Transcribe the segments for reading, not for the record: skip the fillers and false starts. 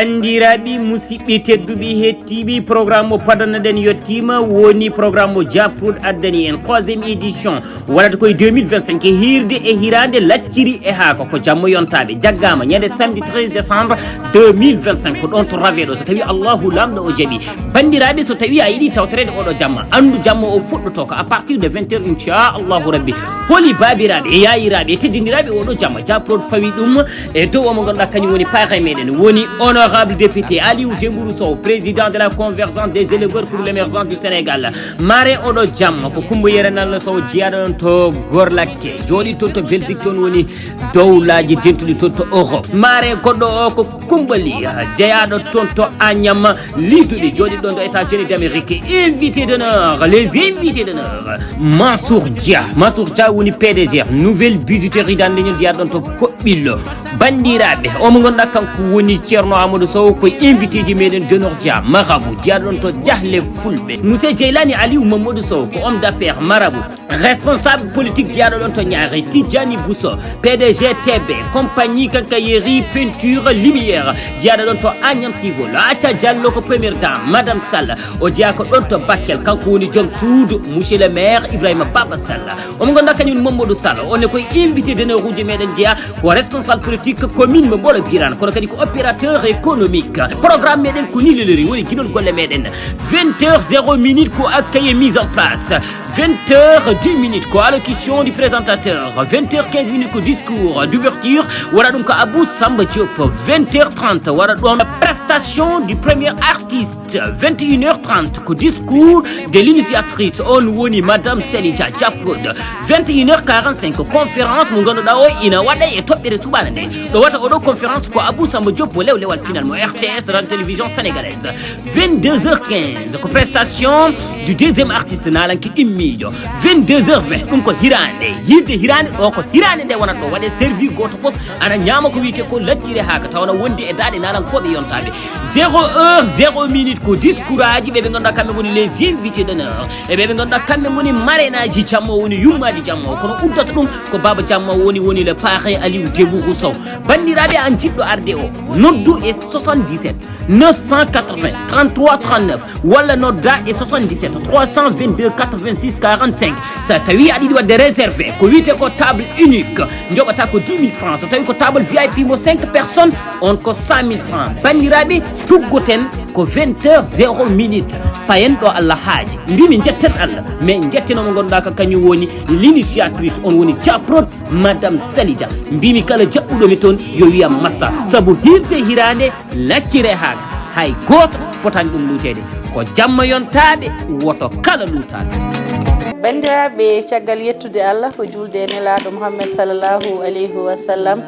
bandiraɓe musidɓe tedduɓe hettiɓe programme o padanaɗen yettima woni programme o japrud addani en 3e édition waɗata koye 2025 e hirde e hirande lacciri e haako ko jamma yontaɓe jaggama ñande samedi 13 décembre 2025 ko ɗon to raweɗo so tawi allahu lamɗo o jaaɓi bandiraɓe so tawi a yiiɗi tawtorede oɗo jamma andu jamma o fuɗɗoto ko à partir de 20 heures inchallahu rabbi holi babiraɓe e yayiraɓe e teddidiraɓe oɗo jamma japrod fawi ɗum e dow omo ganduɗa kañum woni paare meɗen woni honorable député Aliou Dembourou Sow président de la convergence des éleveurs pour l'émergence du Sénégal mare oɗo jamma ko Coumba Yerenal Sow jiyaɗo ɗon to Gorlakke jooɗi toon to Belgique toon woni dowlaji dentuɗi toon to Europe mare goɗɗo o ko Koumbali jeeyaɗo toon to Agnam liduɗi jooɗi ɗon to États-Unis d'Amérique invité d'honneur les invités d'honneur Mansour Dia woni PDG nouvelle bijouterie dandeñol jiyaɗo ɗon to Koɓɓillo bandiraɓe omo ganduɗa kanko woni ceerno Amadou Sow koye invité ji meɗen d'honneur Dia marabout jiyaɗo ɗon to Diahle Fulɓe monsieur Djeylani Aliou Mamadou Sow ko homme d'affaires marabout responsable politique jiyaɗo ɗon to Niary Tidjani Bousso PDG TB compagnie quincaillerie peinture lumière jiyaɗo ɗon to Agnam Civol Acha Diallo ko première dame madame Sall o jeeya ko ɗon to Bakel kanko woni joom suudu monsieur le maire Ibrahima Baba Sall omo ganduɗa kañum Mamadou Sall on est koye invité d'honneur uji meɗen jeeya ko responsable politique commune mo Mbolo Birane kono kadi ko opérateur économique programme meɗen ko ni lelori woni guiɗol golle meɗen 20h0 ko accueil mise en place 20h10 ko allocution du présentateur 20h15 ko discours d'ouverture waɗa ɗum ko Abou Samba Diop 20h30 waɗa ɗon prestation du premier artiste 21h30 ko discours de l'initiatrice on woni madame Selija Japrod 21h45 conférence mo ganduɗa o ina waɗa e toɓɓere suɓana nde ɗo wata oɗo conférence ko Abou Samba Diop mo lewlewal pinal mo RTS de la télévision sénégalaise 22h15 ko prestation du deuxième artiste nalanki ɗimmijo 22h20 ɗum ko hirande hirande ɗo ko hirande nde wonata ɗo waɗe servir goto foof ana ñama ko wiyete ko laccire haka tawna wondi e daɗe nalankoɓe yontaɓe 0h0 ko discours aji ɓeɓe ganduɗa kamɓe goni les invités d'honneur e ɓeɓe ganduɗa kamɓe goni marenaji jamma woni yummaji jamma o kono uddata ɗum ko baba jamma woni le parrain Aliou Dembourou Sow bandiraɓe an jiɗɗo arde o noddu e 77 980 33 39 walla nodda e 77 322 86 45 sa tawi aɗa yiɗi wadde réservé ko wiyete ko table unique joɓata ko 10 000 francs so tawi ko table VIP mo 5 personnes on ko 100 000 francs bandiraɓe tuggoten ko 20h0 payen ɗo Allah haaji mbimi jetten Allah mais jettinomo ganduɗa ko kañum woni l'initiatrice on woni Japrod madame Salija mbimi kala jaɓɓuɗomi toon yo wiyam massa saabu hirde hirande laccire haaka hay goto fotani ɗum luutede ko jamma yontaɓe woto kala luutaɓe bandiraɓe caggal yettude Allah ko julde e nelaɗo Muhammad sallallahu alayhi wa sallam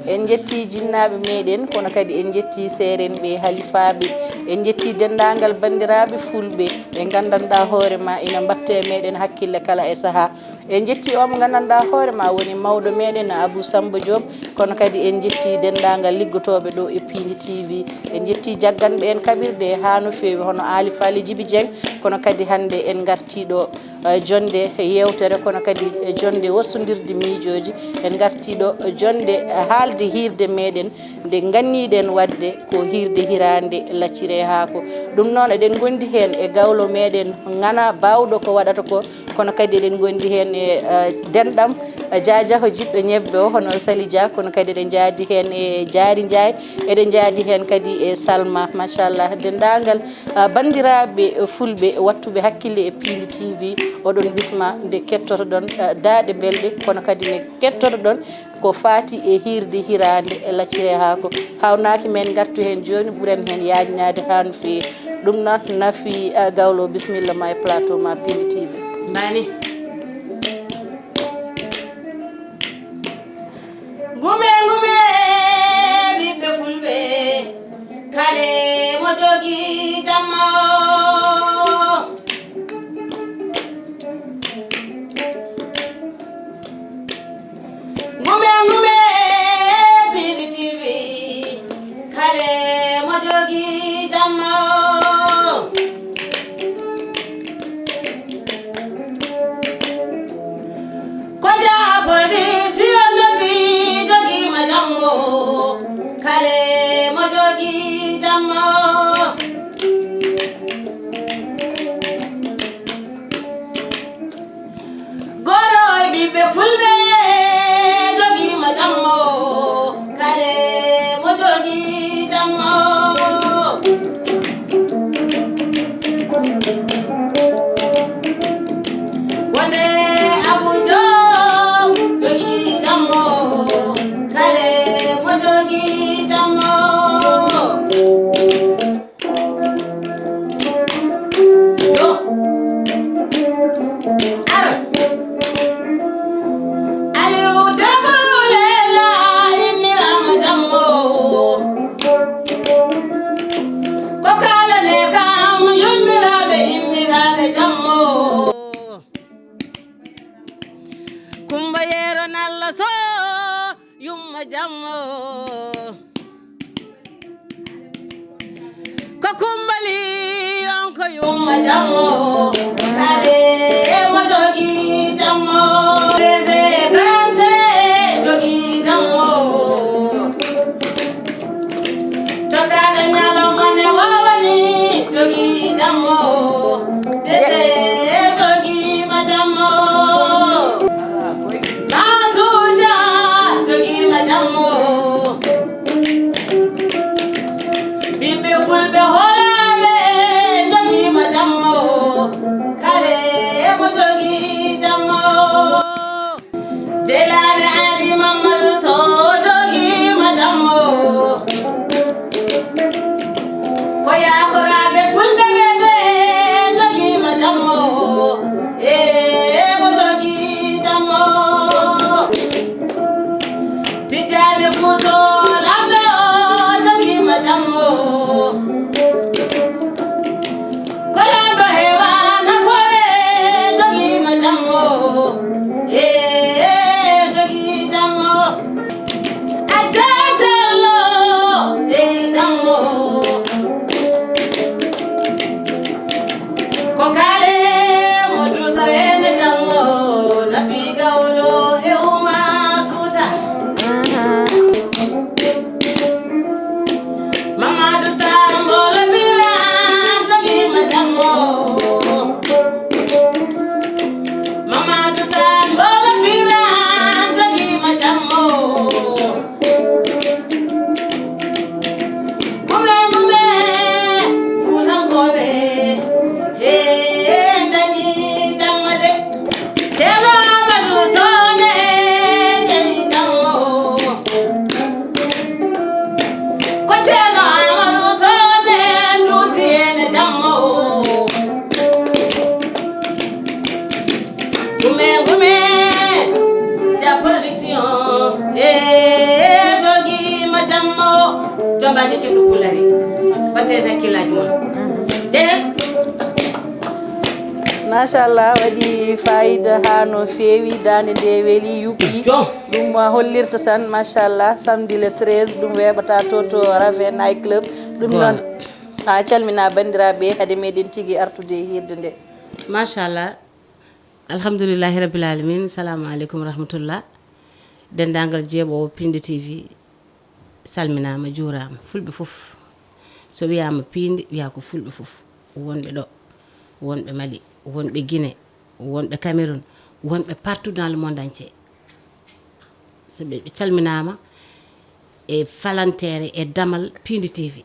en jetti jinnaɓe meɗen kono kadi en jetti serenɓe halifaɓe en jetti dendagal bandiraɓe fulɓe ɓe gandanɗa hoorema ina mbatte meɗen hakkille kala e saaha en jetti omo gandanɗa hoorema woni mawɗo meɗen Abou Samba Diop kono kadi en jetti dendagal liggotoɓe ɗo e Pindi TV en jetti jagganɓe en kaɓirɗe ha no fewi hono Ali Fali Djibi Dieng kono kadi hande en gartiɗo jonde yewtere kono kadi jonde wassodirde miijoji en gartiɗo jonde haalde hirde meɗen nde ganniɗen wadde ko hirde hirande laccire haako ɗum noon eɗen gondi hen e gawlo meɗen ngana bawɗo ko waɗata ko kono kadi eɗen gondi hen e denɗam Diadia ko jiɗɗo ñebbe o hono Sali Dia kono kadi eɗen jaadi hen e Diary Ndiaye eɗen jaadi hen kadi e Salma machallah dendagal bandiraɓe fulɓe wattuɓe hakkille e Pindi TV oɗon bisma nde kettoto ɗon daaɗe belɗe kono kadi ne kettoto ɗon ko faati e hirde hirande e laccire haako hawnaki men gartu hen joni ɓuuren hen yajnade ha no fewi ɗum noon Nafi Gawlo bisimilla ma e plateau ma Pindi TV bani gume ɓiɓɓe fulɓe kale mo jogi jamma gume Pindi TV kale mo jogi jamma ɓiɓɓe fulɓe jogima jammo kare mo jogi jammo wonde abujo jogi jammo kare mo jogi jammo yo ara aliu dabarulela innirama jammo ko kalane kam yummiraɓe inniraɓe jammo kumba yero nalla so yumma jammo ko kumbali on ko yumma jammo kare mo jogi jammo rese garantere jogi jammo totade ñalomane wawani jogi jammo rese jogi ma jammo masuja jogi ma jammo ɓiɓɓe fulɓe holaɓe jogi ma jammo kare mo jogi jammo jelane ali mamadou so jogi ma jammo ko yakoraɓe fulɓe ɓeɓe jogi ma jammo e mo jogi jammo tijane puso lamɗo jogi ma jammo ko lamɗo hewa nafore jogi ma jammo e jogi jammo ajajallo jeyi jammo ko kale mo dusarene jammo nafi gawlo e uma futa mamadou sambolo bira jogi ma jammo mamadou sambolo bira jogi ma jammo kumbe kumbe futankoɓe he dañi jamma de ceerno amadou sone jeyi jammo ko ceerno amadou sone duusi ene jammo gume ja production e jogi ma jammo jombaji keso pulari batte dakkilaji mon jenen machallah waɗi fayida ha no fewi dande nde weeli yuɓɓi ɗum hollirta tan machallah samedi le 13 ɗum weɓata to Raven night club ɗum noon ha calmina bandiraɓe haade meɗen tigui artude e hirde nde machallah alhamdoulillahi rabbil alamin salamu aleykum rahmatullah dendagal jeeɓowo Pinde TV salminama juurama fulɓe foof so wiyama Pinde wiya ko fulɓe foof wonɓe ɗo wonɓe Mali wonɓe Guinée wonɓe Cameroun wonɓe partout dans le monde entier so ɓe calminama e falantere e damal Pinde TV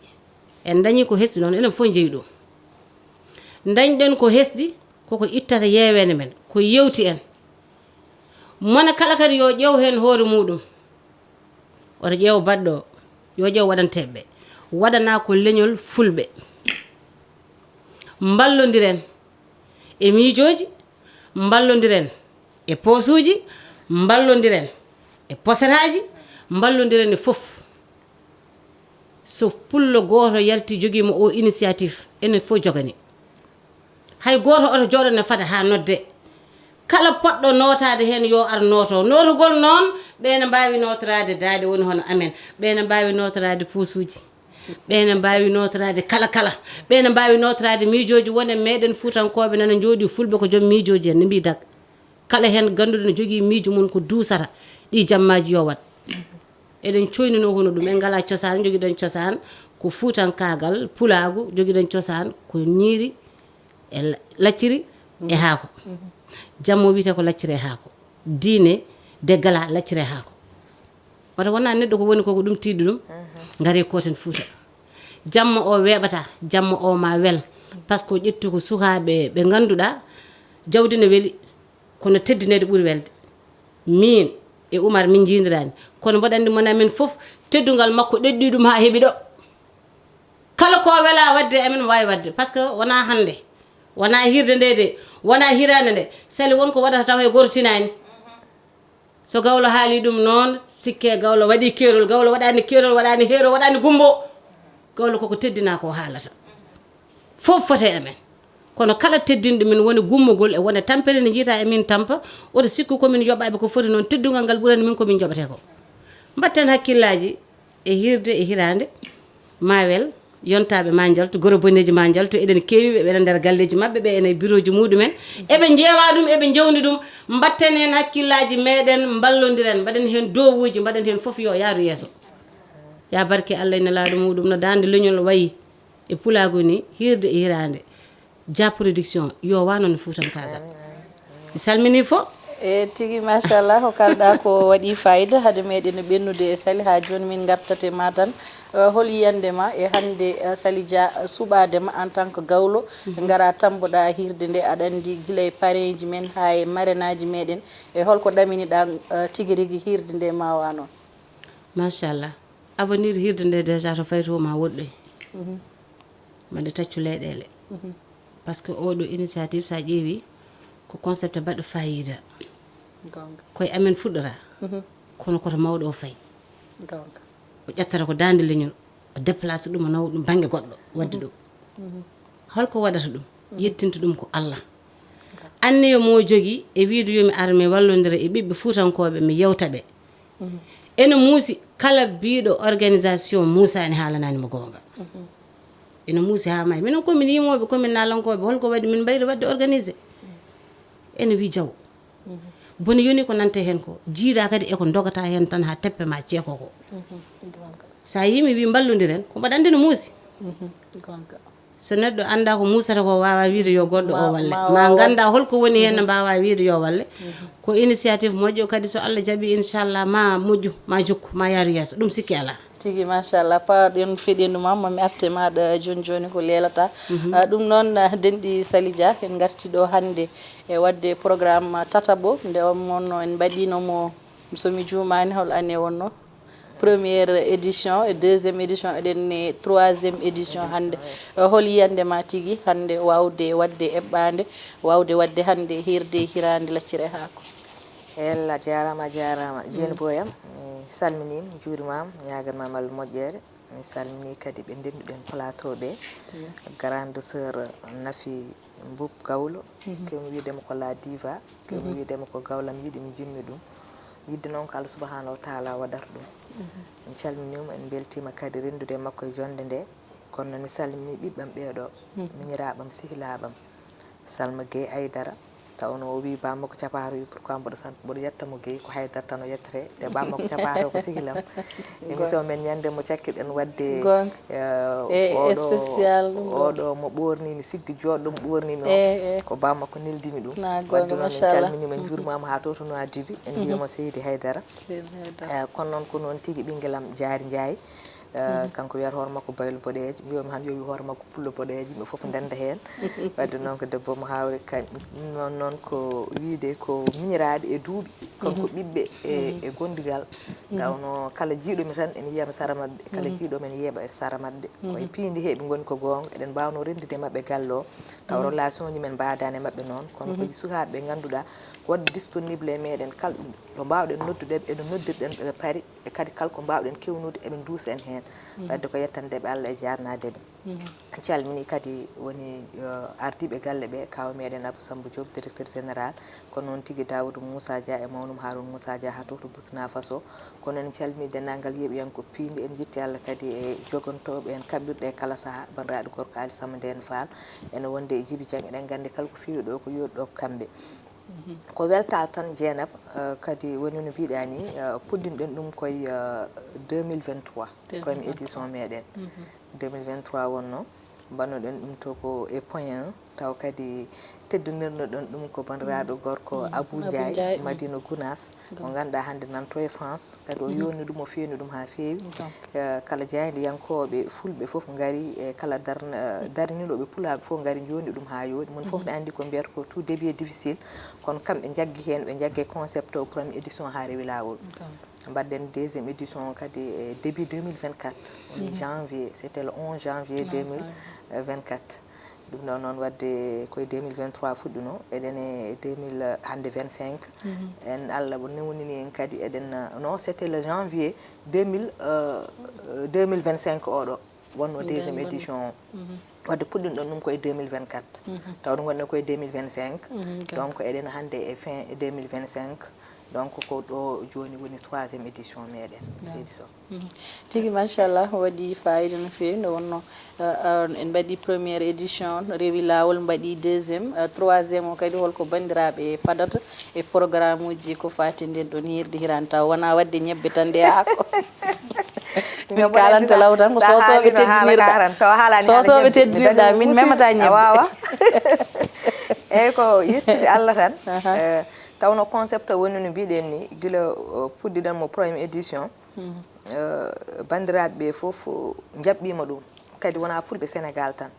en dañi ko hesdi noon enen fof jeeyi ɗo dañɗen ko hesdi koko ittata yewene men ko yewti en mona kala kadi yo ƴeew hen hoore muɗum oto ƴeew baɗɗo yo ƴeew waɗanteɓeɓe waɗana ko leñol fulɓe mballodiren e miijoji mballodiren e posuji mballodiren e poseraji mballodiren e fof so pullo goto yalti joguima o initiative enen fof jogani hay goto oto joɗone fada ha nodde kala poɗɗo notade hen yo ar noto notogol noon ɓene mbawi notorade daade woni hono amen ɓene mbawi notorade puusuji ɓene mbawi notorade kala ɓene mbawi notorade miijoji wonen meɗen fuutankoɓe nana jooɗi fulɓe ko joom miijoji en ne mbi dag kala hen ganduɗo ne jogui miijo mum ko duusata ɗi jammaji yo wat eɗen coynino hono ɗum en ngala cosaan joguiɗen cosaan ko fuutankagal pulagu joguiɗen cosaan ko ñiiri e lacciri e haako jammo wiyete ko lacciri e haako diine deggala laccire haako wata wona neɗɗo ko woni koko ɗum tiiɗi ɗum ngare koten Fuuta jamma o weeɓata jamma o ma wel par ce que o ƴetti ko sukaaɓe ɓe ngannduɗaa jawdi ne weli kono teddinede ɓuri welde min e Oumar min jiindirani kono mboɗo anndi mona min fof teddungal makko ɗeɗɗi ɗum ha heeɓi ɗo kala ko wela wadde amin wawi wadde par ce que wona hannde wona hirde nde de wona hirande nde sali wonko waɗata taw e gortinani so gawlo haali ɗum noon sikke gawlo waɗi keerol gawlo waɗani keerol waɗani heero waɗani gumbo gawlo koko teddina ko haalata fof fote amen kono kala teddinɗo min woni gummogol e wona tampere ne jiita e min tampa oto sikku komin yoɓaɓe ko foti noon teddungal ngal ɓurani min komin joɓate ko mbatten hakkillaji e hirde e hirande ma wel yontaɓe ma jaltu goro boneji ma jaltu eɗen kewi ɓe nder galleji mabɓe ɓe ene bureau ji muɗumen eɓe jeewa ɗum eɓe jawdi ɗum mbatten hen hakkillaji meɗen ballodiren mbaɗen hen dowuji mbaɗen hen foof yo yaaru yeeso ya barke Allah ene laaɗo muɗum no dande leñol wayi e pulago ni hirde e hirande Dia Production yo wano no Fuutankagal mi salmini fo e tigi machallah ko kalɗa ko waɗi fayida hade meɗen ɓennude e Sali ha joni min gartate ma tan hol yiyandema e hande Sali Dia suɓadema en tant que gawlo gara tamboɗa hirde nde aɗa andi guila e parrain ji men ha e marrainaji meɗen e holko ɗaminiɗa tigui rigui hirde nde ma wano machallah avenir hirde nde déjà to fayi to ma woɗɗoy mande taccu leyɗele par ce que oɗo initiative sa ƴeewi ko concept baɗɗo fayida koye amen fuɗɗora kono koto mawɗo o fayi o ƴettata ko dande leñol o déplace ɗum o nawa ɗum banggue goɗɗo wadde ɗum holko waɗata ɗum yettinta ɗum ko Allah anniyo mo jogui e wiide yomi ar mi wallodira e ɓiɓɓe Fuutankoɓe mi yewtaɓe ene muusi kala biɗo organisation muusani haalanani mo gonga ene muusi ha may minen komin yimoɓe komin nalankoɓe holko waɗi min mbayri wadde organisé ene wi jaw boni yoni ko nante hen ko jiiɗa kadi eko dogata hen tan ha teppe ma ceeko ko sa yimi wi ballodiren ko mbaɗa andi no muusi so neɗɗo anda ko muusata ko wawa wiide yo goɗɗo o walle ma ganda holko woni hen no mbawa wiide yo walle ko initiative moƴƴo kadi so Allah jaaɓi inchallah ma moƴƴu ma jokku ma yaaru yeeso ɗum sikki ala tigi machallah paɗen feɗenduma mami atte maɗa joni joni ko leelata ɗum noon denɗi Sali Dia en garti ɗo hande e wadde programme tataɓo nde wonno en mbaɗinomo somi jumani hol année wonno première édition et deuxième édition eɗen e troisiéme édition hande hol yiyandema tigui hande wawde wadde eɓɓade wawde wadde hande hirde hirande laccire haako ella jarama jeeni boyam mi salminima mi juurimama mi ñaganmama Allah moƴƴere mi salmini kadi ɓe ndenduɗen plateau ɓe grande sœur Nafi Mboup Gawlo kemi wiidema ko la diva kemi wiidema ko gawlam yiiɗi mi jinmi ɗum yidde noon ko Allah subahanahu wa taala waɗata ɗum en calminima en beltima kadi rendude makko e jonde nde kono mi salmini ɓiɓɓam ɓeeɗo miñiraɓam sehilaɓam Salma Gueye Aydara tawno o wi bammakko caparo wi pourquoi mboɗo yettamo Gueye ko Haydara tan o yettere te bammakko caparo ko sehilam émission men ñande mo cakkirɗen wadde oɗo mo ɓorni mi sigdi joɗɗo mo ɓornimi o ko bammakko neldimi ɗum wadde noon en calminima en juurmama ha to no adibi en mbiyamo Seydi Haydara kono noon ko noon tigui ɓinguelam Diary Ndiaye kanko wiyata hoore makko Baylo Boɗejo mbiyomi han yo wi hoore makko Pullo Boɗejo yimɓe foof ndenda hen wadde noon ko debbo mo hawre kañum noon ko wiide ko miñiraɓe e duuɓi kanko ɓiɓɓe e gondigal gawno kala jiiɗomi tan ene yiyama sara mabɓe kala jiiɗomi ene yeeɓa e sara mabɓe koye piidi heeɓe goni ko gonga eɗen mbawno rendude mabɓe galle o taw relation ji men mbadani mabɓe noon kono ko sukaɓe ɓe ganduɗa wonde disponible e meɗen kala ɗo mbawɗen noddude ɓe ɗo noddirɗen ɓe paari e kadi kala ko mbawɗen kewnude eɓe duusa en hen wadde ko yettandeɓe Allah e jarnadeɓe calmini kadi woni ardiɓe galle ɓe kaw meɗen Abou Samba Diop directeur général kono noon tigui Daoudou Moussa Dia e mawnum Harouna Moussa Dia ha to Burkina Faso kono en calmini dennagal yeeɓiyanko piinde en jetti Allah kadi e jogontoɓe en kaɓɓirɗe kala saaha bandiraɗo gorko Ali Samba Ndéne Fall ene wonde e Djiby Dieng eɗen gandi kala ko fiiɗo ɗo ko yoɗɗo kamɓe ko weltal tan Dieynaba kadi woni no mbiɗa ni puɗɗinɗen ɗum koye 2023 koye édition meɗen 2023 wonno mbannoɗen ɗum to ko e point 1 taw kadi teddunirno ɗon ɗum ko bandiraɗo gorko Abou Ndiaye Madina Gounas mo ganduɗa hande nanto e France kadi o yoni ɗum o fewni ɗum ha feewi kala jayde yankoɓe fulɓe foof gari e kala darninoɓe pulaɓe foof gari joni ɗum ha yooɗi mon foof ne andi ko mbiyata ko tout début difficile kono kamɓe jaggi hen ɓe jagge concept o première édition ha rewi lawol mbaɗɗen deuxième édition kadi début 2024 janvier c'était le 11 janvier 2024 ɗum ɗon noon wadde koye 2023 fuɗɗuno eɗen e 2025 en Allah bo newnini en kadi eɗen non c'était le janvier 2025 oɗo wonno deuxième édition wadde puɗɗin ɗon ɗum koye 2024 taw ɗum wonno koye 2025 donc eɗen hande e fin 2025 donc ko ɗo joni woni 3e édition meɗen seydi Sow tigi machallah waɗi fayida no fewi nde wonno en mbaɗi première édition rewi lawol mbaɗi deuxiéme troisiéme o kadi holko bandiraɓe padata e programme uji ko fati nden ɗon hirde hirande taw wona wadde ñebbe tan nde haako min kalanta law tan ko sosoɓe teddinirɗa sosoɓe teddinirɗa min memata ñebbe wawa eyyi ko yettude Allah tan tawno concept woni no mbiɗen ni gila puɗɗiɗanmo première édition bandiraɓe ɓe foof jaɓɓima ɗum kadi wona fulɓe Sénégal tan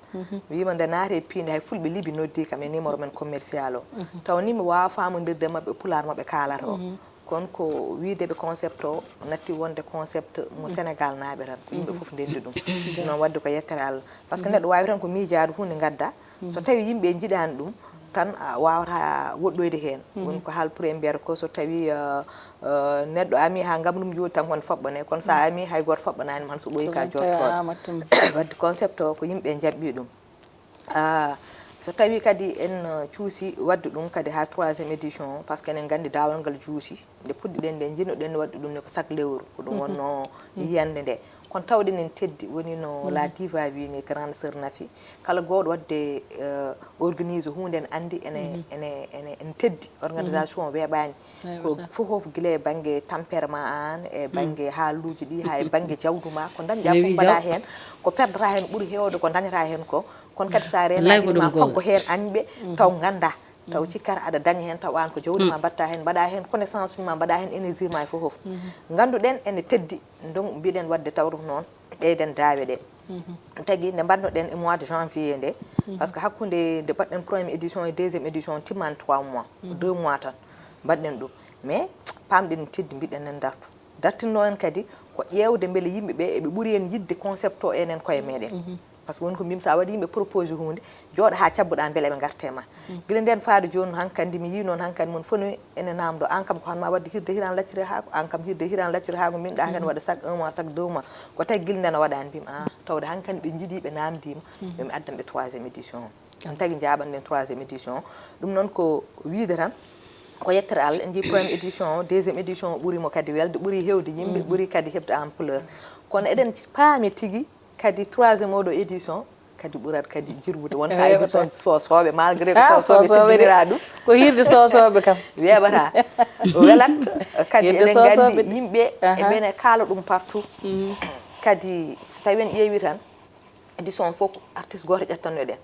wima nde naate piinde hay fulɓe Liby noddi kam e numéro men commercial o taw ni mi wawa famodirde mabɓe pular mabɓe kalata o kono ko wideɓe concept o natti wonde concept mo Sénégal naaɓe tan ko yimɓe foof ndendi ɗum noon wadde ko yettere Allah par ce que neɗɗo wawi tan ko miijade hunde gadda so tawi yimɓe jiɗani ɗum tan wawata woɗɗoyde hen woni ko haal pour en mbiyata ko so tawi neɗɗo ami ha gam ɗum jooɗi tan kon faɓɓane kono sa ami hay goto faɓɓanani han so ɓoyi ka jottoɗo wadde concept o ko yimɓe jaɓɓi ɗum so tawi kadi en cuusi wadde ɗum kadi ha 3e édition par ce que enen gandi dawal ngal juusi nde puɗɗiɗen nde jinnoɗen wadde ɗum ne ko chaque lewru ko ɗum wonno yiyande nde kono tawɗen en teddi woni no la diva wini grande sœur Nafi kala goɗo wadde organise hunde en andi en teddi organisation weeɓani ko fof guila e banggue tempérement an e banggue haaluji ɗi ha e banggue jawdu ma ko dañƴa fof mbaɗa hen ko perdata hen ɓuuri hewde ko dañata hen ko kono kadi sa renama faggo hen añɓe taw ganda taw cikkata aɗa daña hen taw an ko jawdi ma mbatta hen mbaɗa hen connaissance ma mbaɗa hen énergie ma fof ganduɗen ene teddi donc mbiɗen wadde tawru noon ɓeyden daawe ɗe tagui nde mbannoɗen e mois de janvier nde par ce que hakkude nde mbaɗɗen première édition e deuxiéme édition timmani 3 mois 2 mois tan mbaɗɗen ɗum mais pamɗen teddi mbiɗen en dartinno en kadi ko ƴewde beele yimɓeɓe eɓe ɓuuri en yidde concept o enen koye meɗen par ce que woni ko mbimi sa waɗi yimɓe propose hunde jooɗo ha cabbuɗa beele ɓe garte ma guila nden faade joni hankkandi mi yi noon hankkandi mon foni ene namdo an kam ko hanma wadde hirde hiran lacciri haako an kam hirde hiran lacciri haako minɗa kadi waɗa chaque 1 mois chaque 2 mois ko tagi guila nden a waɗani mbimi tawde hankkandi ɓe jiiɗi ɓe namdima yomi addanɓe 3e édition ɗum tagui jaɓanɗen 3e édition ɗum noon ko wiide tan ko yettere Allah en jii première édition deuxiéme édition ɓuurimo kadi welde ɓuuri hewde yimɓe ɓuuri kadi hebde ampleur kono eɗen paami tigui kadi 3e oɗo édition kadi ɓurat kadi jirwude wonta édition sosoɓe malgré ko sosoɓe teddinira ɗum ko hirde sosoɓe kam weeɓata welat kadi eɗen gandi yimɓe eɓene kaala ɗum partout kadi so tawi en ƴeewi tan édition fof artiste goto ƴettanno ɗen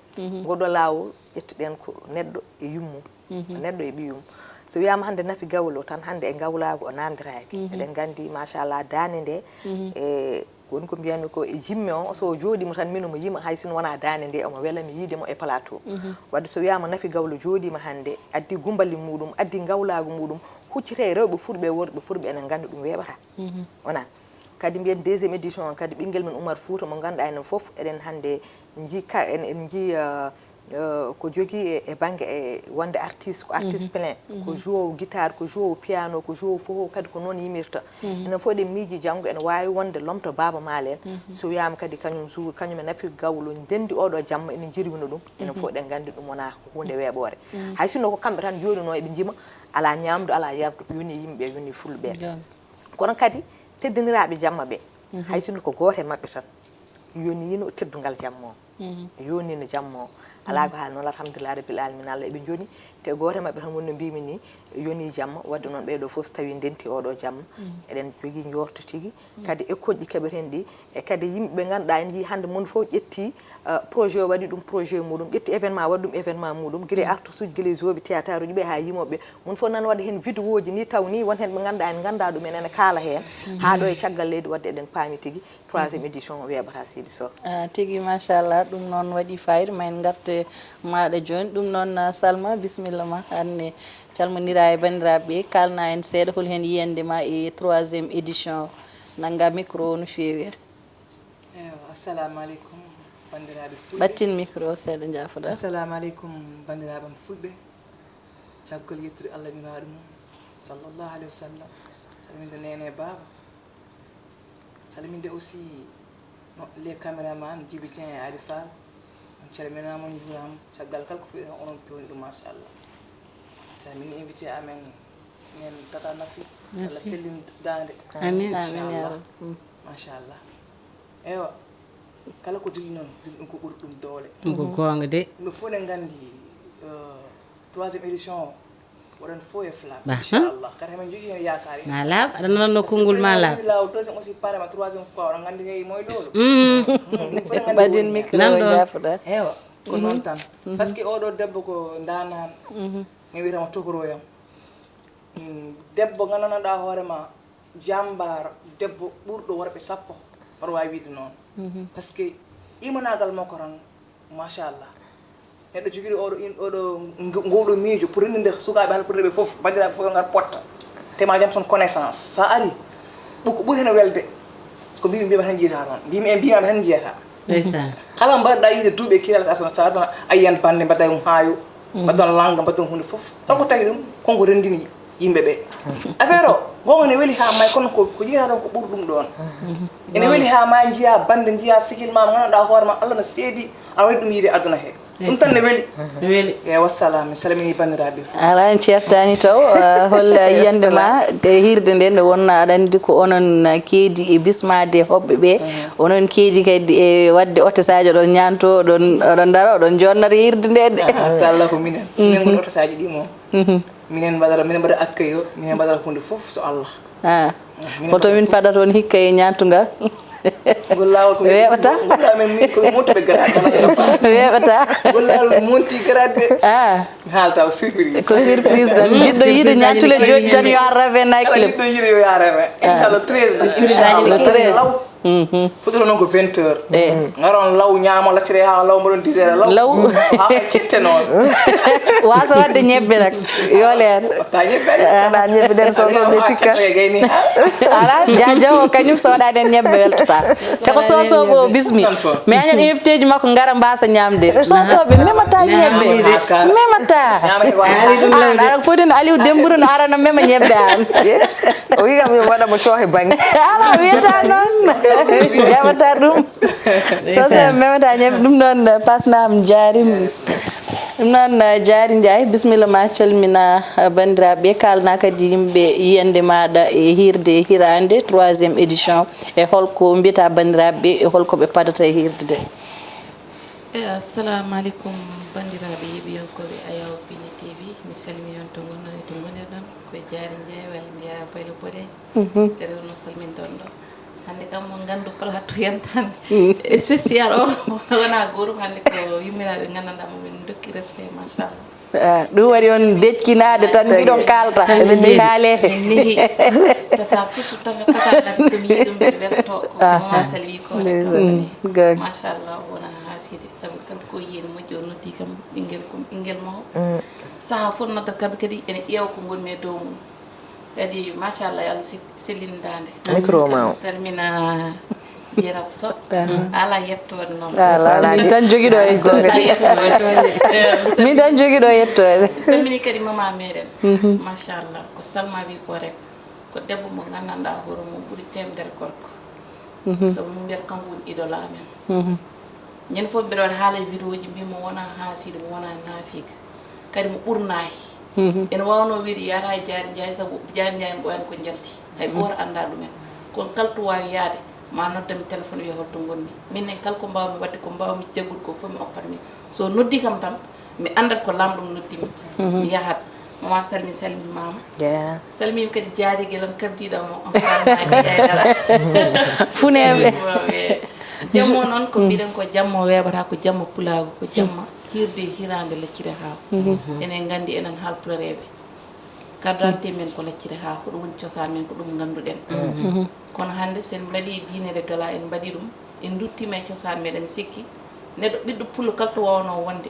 goɗɗo lawol ƴettuɗen ko neɗɗo e yummum neɗɗo e ɓiyum so wiyama hande Nafi Gawlo tan hande e gawlago o namdiraki eɗen gandi machallah dande nde e woni ko mbiyanmi ko e jimme o so jooɗima tan mino mo yima hay sino wona dande nde omo welami yiidemo e plateau wadde so wiyama Nafi Gawlo jooɗima hande addi gumballi muɗum addi gawlago muɗum huccite rewɓe fulɓe worɓe fulɓe enen gandi ɗum weeɓata wona kadi mbiyen deuxiéme édition kadi ɓinguel men Oumar Fouta mo ganduɗa enen foof eɗen hande en jii ko jogui e banggue e wonde artiste ko artiste plein ko joueur guitare ko joueur piano ko joueur fof kadi ko noon yimirta enen fof eɗen miiji janggo ene wawi wonde lomto Baba Maal en so wiyama kadi kañum jour kañum e Nafi Gawlo dendi oɗo jamma ene jirwino ɗum enen fof eɗen gandi ɗum wona hunde weeɓore hay sinno ko kamɓe tan jooɗino eɓe jima ala ñamdu ala yardu yoni yimɓe yoni fulɓe kono kadi teddiniraɓe jamma ɓe hay sinno ko goto e mabɓe tan yoni yino teddungal jamma o yonino jamma o ala ko hal non alhamdulillah rabbil alamin Allah be joni te goto mabbe tan wonno mbimi ni yoni jamma wadde non be do fos tawi denti odo jamma eden jogi njorto tigi kadi ekkoji kebeten di e kadi yimbe be ganda en ji hande mon fo jetti projet o wadi dum projet mudum jetti événement wadum événement mudum gile artiste uji gile zobi théâtre uji be ha yimobe mon fo nan wadi hen vidéo ji ni tawni won hen be ganda en ganda dum en kala hen ha do e caggal leydi wadde eden paami tigi 3e édition webata Sidi Sow tigi machallah dum non wadi fayr men garte maada joni dum non Salma bismillah ma anne calmodira e bandiraɓe kalna en seeɗa hol hen yiyande ma e 3e édition nanga micro no fewi assalamu aleykum bandiraɓe fulɓe battin micro seeɗa jaafoɗa assalamu aleykum bandiraɓe fulɓe caggal yettude Allah niraɗo mum sallallahu alayhi wa sallam salminde nene baba salminde aussi les caméraman Djiby Dieng e Ali Fall on calminama on juurama caggal kala ko fiɗi onon pewni ɗum machallah salmini invité amen men Tata Nafi Allah sellin dande amin amin ya rab machallah ewa kala ko dilli noon dilli ɗum ko ɓuri ɗum doole ko gonga de ɗum fof ne gandi 3e édition waɗan fof e flam inchallah kadi hemen jogui hen yakari malab aɗa nanno konngol malab law 2e aussi parema 3e ko waɗa gandi hey moy lolo badin micro jaafoɗa ewa ko noon tan par ce que oɗo debbo ko danan mi wiyatama togoroyam debbo gandanɗa hoorema jambar debbo ɓurɗo worɓe 10 oɗo wawi wiide noon par ce que imanagal makko tan machallah neɗɗo joguiɗo oɗo ngowɗo miijo pour rendinde sukaɓe halpureɓe foof bandiraɓe foof ngar potta tema jam son connaissance sa ari ɓoko ɓuuri hen welde ko mbima tan jiyata toon mbima tan jiyata kala mbaɗɗa yiide duuɓe kiral sa ayiyan bande mbadda ɗum haayo mbaddon langa mbaddon hunde foof tan ko tagi ɗum konko rendini yimɓeɓe affaire o gonga ne weeli ha may kono ko jiyata ɗon ko ɓuuri ɗum ɗon ene weeli ha ma jiya bande jiya sigil ma gandanɗa hoorema Allah no seedi a waɗi ɗum yiide aduna he ɗum tan ne weeli e wassalam mi salmini bandiraɓe ala en ceertani taw holla yiyande ma hirde nde nde wonna aɗa andi ko onon keedi e bismade hoɓɓe ɓe onon keedi kadi e wadde otosaji oɗon ñanto oɗon dara oɗon jonnata hirde nde de machallah ko minen goni otosaji ɗi moom minen mbaɗata accueil o minen mbaɗata hunde foof so Allah hoto min faɗata on hikka e ñantugal gollawol ko weɓata gollamen min ko montuɓe grade weɓata gollawol monti grade haalta surprise ko surprise tan jiɗɗo yiide ñantule joɗi tan yo ar rave nightclub jiɗɗo yiide yo ya rave inchallah 13 inchallah fuɗɗoro noon ko 20 heures garon law ñaama laccire ha law mbaɗon 10 heures law ha kette noon wasa wadde ñebbe nak yo leer ta ñebbe den sosoɓe tikka gayni ala jajaw o kañum soɗade en ñebbe weltata te ko sosoɓe o bismi mais añat invité ji makko gara mbasa ñamde sosoɓe memata ñebbe memata aɗa foti no Aliou Dembourou no arana mema ñebbe an o wi kam yo waɗamo coohe banggue ala wiyata noon jabata ɗum sosoɓe memata ñebbe ɗum noon pasnam jarim ɗum noon Diary Ndiaye bisimilla ma calmina bandiraɓe kalna kadi yimɓe yiyande maɗa e hirde hirande 3e édition e holko mbiyata bandiraɓe e holko ɓe padata e hirde de assalamu aleykum bandiraɓe yeɓiyonkoɓe Ayaw Pini TV mi salmini on to gonɗon e to gonirɗon ko Diary Ndiaye walla mbiya Baylo Bodeji e rewno salminɗon ɗo hande kam mo gandu plateau yan tan spécial o wona gorum hande ko yummiraɓe gandanɗamo min dokki respect machallah ɗum waɗi on deƴkinade tan mbiɗon kalta kaale nehi tata surtout tata somi yi ɗum ɓe welto ko masal wi ko machallah wona haside saabu kamɓe ko yiyeni moƴƴi o noddi kam ɓinguel mawo saaha fof nodda kamɓe kadi ene ƴeewa ko gonmi e dow mum kadi machallah yo Allah sellindade micro ma o salmina Dieynaba Sow ala yettode noon min tan joguiɗo yettode min tan joguiɗo yettode salmini kadi mama meɗen machallah ko Salma wi ko rek ko debbo mo gandanɗa hoore mum ɓuuri temdere gorko saabu min mbiyata kanko woni idole amen ñande foof mbiɗa waɗa haala vidéo ji mbimo wona haasido mo wona naafiga kadi mo ɓurnayi ene wawno wiide yata e Diary Ndiaye saabu Diary Ndiaye ɓoyani ko jalti hay goto anda ɗumen kono kala to wawi yaade ma noddami téléphone wiya holto gonni min en kala ko mbawmi wadde ko mbawmi jaggude ko fof mi oppat min so noddi kam tan mi andat ko lamɗum noddimi mi yahat mama salmi salminimama salmimi kadi jaariguelam kabdiɗamo on salmaki yaydara funeɓe jammo noon ko mbiɗen ko jammo weɓata ko jammo pulago ko jamma hirde hirande laccire haw enen gandi enen halpulareɓe carte men ko laccire haw ko ɗum woni cosaan men ko ɗum ganduɗen kono hande sen mbaɗi diinede gala en mbaɗi ɗum en duttima e cosaan meɗen mi sikki neɗɗo ɓiɗɗo pullo kala to wawno wonde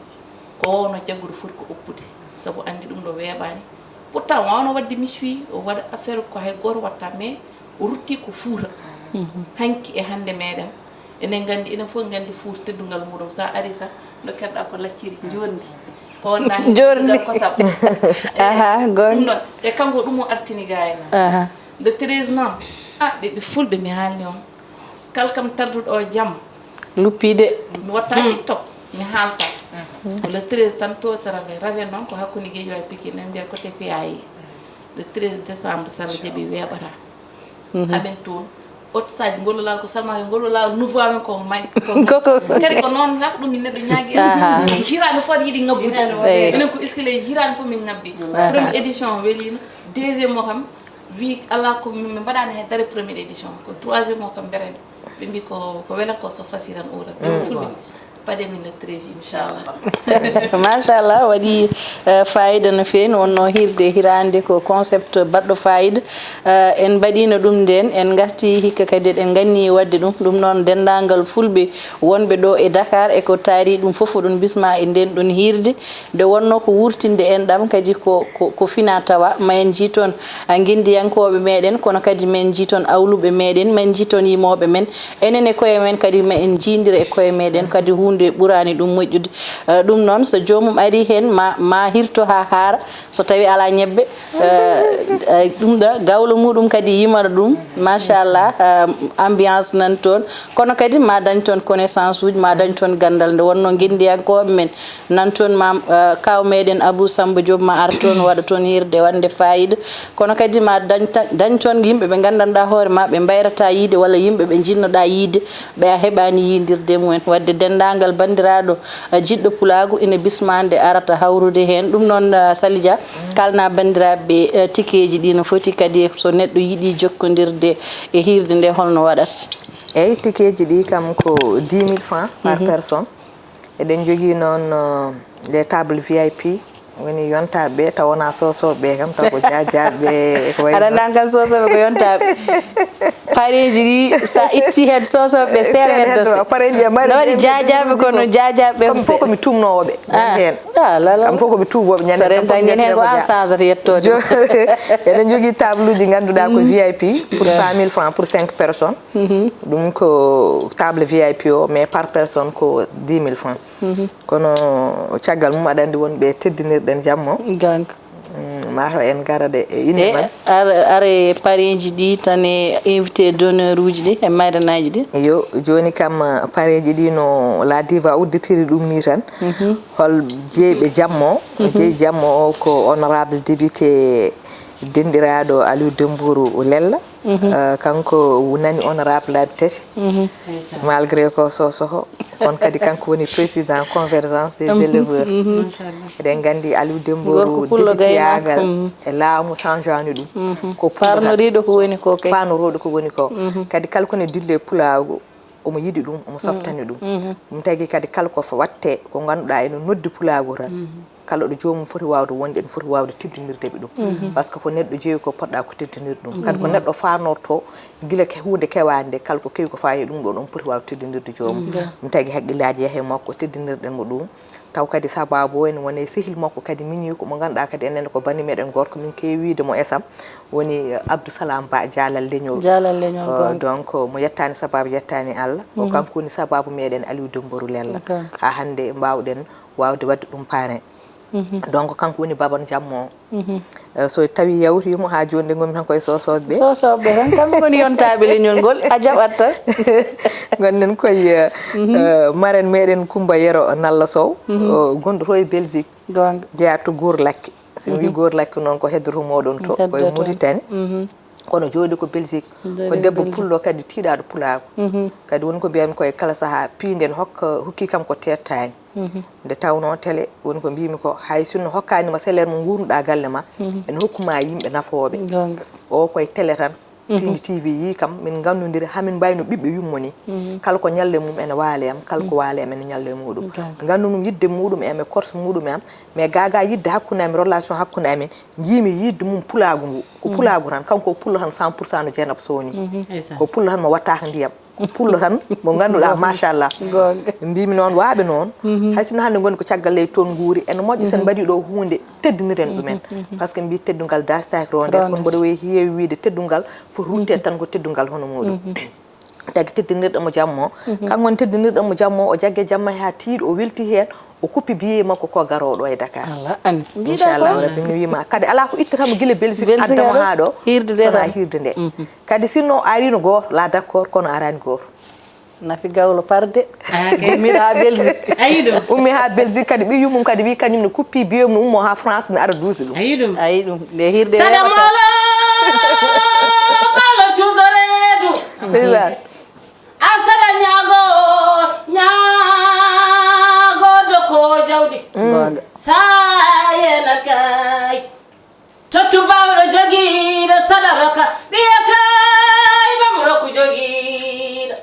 ko wawno jaggude foti ko oppude saabu andi ɗum ɗo weeɓani pourtant wawno wadde miswi o waɗa affaire ko hay goto watta mais o rutti ko fuuta hanki e hande meɗen enen gandi enen fof gandi fuuta teddugal muɗum sa ari sa dokkerɗa ko lacciri jorndi jorndi kosam ɗum noon e kanko ɗum o artini gayna le 13 noon ɓeɓe fulɓe mi haalni on kala kam tarduɗo o jamma luppide mi watta tiktok mi haalta le 13 tan to raven noon ko hakkude Guédiawaye Pikine en mbiyata côté PAI le 13 décembre sara jaaɓi weeɓata amen toon auto saji gollolal ko salmaki gollolal nouveau amen ko may kadi ko noon sax ɗum neɗɗo ñaagui hirande fof aɗa yiiɗi ngabbude enen ko escalier hirande fof min ngabbi première édition welino deuxiéme o kam wi ala ko min mbaɗani hay dare première édition ko troisiéme o kam berende ɓe mbi ko welat ko so fasiran urat ɓe fulɓe pade min le 13 inchallah machallah waɗi fayida no fewi wonno hirde hirande ko concept baɗɗo fayida en mbaɗino ɗum nden en garti hikka kadi eɗen ganni wadde ɗum noon dendagal fulɓe wonɓe ɗo e Dakar e ko taari ɗum foof oɗon bisma e nden ɗon hirde nde wonno ko wurtinde en ɗam kadi ko fina tawa ma en jii toon guindiyankoɓe meɗen kono kadi min jii toon awluɓe meɗen min jii toon yimoɓe men enen e koye men kadi ma en jindira e koye meɗen kadi hunde ɓurani ɗum moƴƴude ɗum noon so jomum ari hen ma hirto ha haara so tawi ala ñebbe ɗum ɗo gawlo muɗum kadi yimana ɗum machallah ambiance nan toon kono kadi ma dañ toon connaissance uji ma dañ toon gandal nde wonno guindiyankoɓe men nan toon ma kaw meɗen Abou Samba Diop ma ar toon waɗa toon hirde wande fayida kono kadi ma dañ toon yimɓe ɓe gandanɗa hoore ma ɓe mbayrata yiide walla yimɓe ɓe jinnoɗa yiide ɓe a heɓani yidirde mumen wadde dendagal bandiraɗo jiɗɗo pulagu ina bismande arata hawrude hen ɗum noon Salidia kalna bandiraɓe tikeji ɗi no foti kadi so neɗɗo yiiɗi jokkodirde e hirde nde holno waɗata eyyi tikeji ɗi kam ko 10 000 francs par personne eɗen jogui noon les tables VIP woni yontaɓe taw wona sosoɓe kam taw ko jajaɓe ko aɗa kam sosoɓe ko yontaɓe pareji ɗi sa itti hen sosoɓe seere heddoto pareji no waɗi jajaɓe kono jajaɓe kam fof komi tumnowoɓe hen kam fof komi tuboɓe ñanden hen ko an changeata yettode eɗen jogui table uji ganduɗa ko VIP pour 100 000 francs pour 5 personnes ɗum ko table VIP o mais par personne ko 10 000 francs kono caggal mum aɗa andi wonɓe teddinirɗen jammo mataw en garade e inde man are pareji ɗi tan e invité d'honneur uji ɗi e maydanaji ɗi yo joni kam pareji ɗi no la diva udditiri ɗum ni tan hol jeeyɓe jammo jeeyi jammo o ko honorable député dendiraɗo Aliou Dembourou Lella kanko wonani honorable laabi tati malgré ko sosoho on kadi kanko woni président convergence des éleveurs eɗen gandi Aliou Dembourou député yagal e laamu sanjani ɗum ko parnoriɗo ko woni ko kay panoroɗo ko woni ko kadi kala kone dille pulago omo yiɗi ɗum omo softani ɗum ɗum tagui kadi kala ko watte ko ganduɗa ene noddi pulago tan kala ɗo jomum foti wawde wonde en foti wawde teddinirdeɓe ɗum par ce que ko neɗɗo jeeyi ko poɗɗa ko teddinirde ɗum kadi ko neɗɗo fanorto guila hunde kewade nde kala ko kewi ko fayi ɗum ɗo ɗon foti wawde teddinirde jomum ɗum tagui haqqillaji yeehe makko teddinirɗen mo ɗum taw kadi sababu o ene woni sehil makko kadi miñi ko mo ganduɗa kadi enen ko bani meɗen gorko min kewi wiide mo esam woni Abdou Salam Ba Dialal Leñol donc mo yettani sababu yettani Allah o kanko woni sababu meɗen Aliou Dembourou Lella ha hande mbawɗen wawde wadde ɗum parrain donc kanko woni baban jammo so tawi yawtimo ha joni nde gomi tan koye sosoɓe tan kamɓe koni yontaɓe leñol ngol a jaɓat tan gonnen koye marraine meɗen Coumba Yero Nalla Sow gondoto e Belgique jeeyato Goor Lakke somi wi Goor Lakke noon ko heddoto moɗon to koye Mauritanie kono jooɗi ko Belgique ko debbo pullo kadi tiiɗaɗo pulaago kadi woni ko mbiyami koye kala sahaa piinde ne hokki kam ko tettani nde tawno télé woni ko mbimi ko hay sinno hokkanima salaire mo gurnuɗa galle ma ene hokkuma yimɓe nafoɓe o koye télé tan Pindi TV yi kam min gandodiri hamin mbayno ɓiɓɓe yummo ni kala ko ñalle mum ene waale am kala ko waale am ene ñalle muɗum gandu ɗum yidde muɗum e me korse muɗum am mais gaga yidde hakkude amin relation hakkude amin jiimi yidde mum pulaagu ngu ko pulaagu tan kanko pullo tan 100% no Dieynaba Sow ni ko pullo tan mo wattaka ndiyam ko pullo tan mo ganduɗa machallah mbimi noon waaɓe noon hay sinno hannde goni ko caggal leydi toon guuri ene moƴƴi sen mbaɗi ɗo hunde teddiniren ɗumen par ce que mbi teddungal dastaki ronde kono mboɗo wayi heewi wiide teddungal foti ruttede tan ko teddungal hono muɗum tagi teddinirɗomo jammo kanko woni teddinirɗomo jammo o jaggue jamma ha tiiɗo o welti hen o kuppi billet makko ko garoɗo e Dakar inchallah rabbi mi wima kadi ala ko ittatamo guila Belgique addamo ha ɗo sona hirde nde kadi sinno arino goto la d' accord kono arani goto nafi gawlo parde ummi ha Belgique ummi ha Belgique kadi ɓi yummum kadi wi kañum ne kuppi billet mum ummo ha France ne ara duusi ɗum ayi ɗum nde hirde sadamala malo cuusoreedu asada ñaago doko jawdi sayena kay tottu bawɗo jogiiɗo sadaraka ɓiya kay bamro ko jogiiɗo